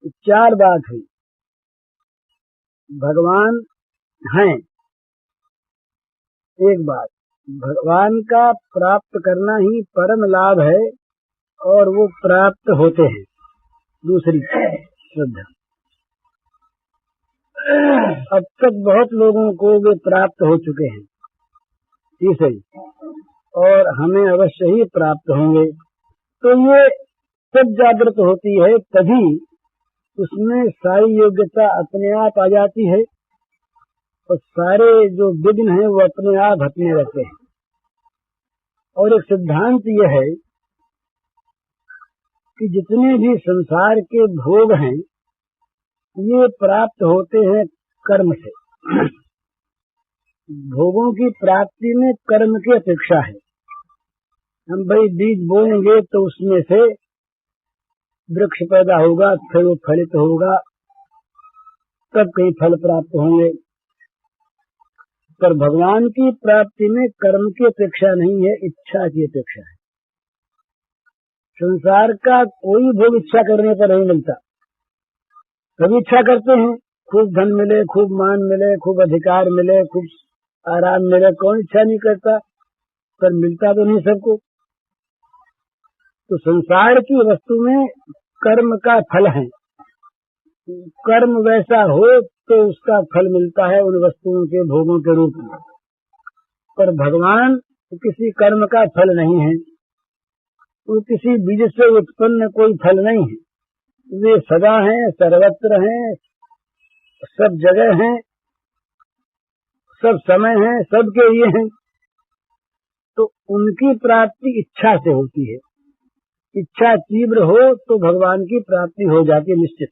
चार बात हुई। भगवान हैं, एक बात, भगवान का प्राप्त करना ही परम लाभ है और वो प्राप्त होते हैं, दूसरी श्रद्धा। अब तक बहुत लोगों को वे प्राप्त हो चुके हैं, तीसरी, और हमें अवश्य ही प्राप्त होंगे। तो ये सब जागृत होती है, तभी उसमें सारी योग्यता अपने आप आ जाती है और सारे जो विघ्न हैं वो अपने आप हटने रहते हैं। और एक सिद्धांत यह है कि जितने भी संसार के भोग हैं ये प्राप्त होते हैं कर्म से। भोगों की प्राप्ति में कर्म की अपेक्षा है। हम भाई बीज बोएंगे तो उसमें से वृक्ष पैदा होगा, फिर वो फलित होगा, तब कहीं फल प्राप्त होंगे। पर भगवान की प्राप्ति में कर्म की अपेक्षा नहीं है, इच्छा की अपेक्षा है। संसार का कोई भोग इच्छा करने पर नहीं मिलता। कभी इच्छा करते हैं खूब धन मिले, खूब मान मिले, खूब अधिकार मिले, खूब आराम मिले, कौन इच्छा नहीं करता, पर मिलता तो नहीं सबको। तो संसार की वस्तु में कर्म का फल है, कर्म वैसा हो तो उसका फल मिलता है उन वस्तुओं के भोगों के रूप में। पर भगवान किसी कर्म का फल नहीं है, वो किसी बीज से उत्पन्न कोई फल नहीं है। वे सदा हैं, सर्वत्र हैं, सब जगह हैं, सब समय हैं, सबके लिए हैं। तो उनकी प्राप्ति इच्छा से होती है। इच्छा तीव्र हो तो भगवान की प्राप्ति हो जाती है निश्चित।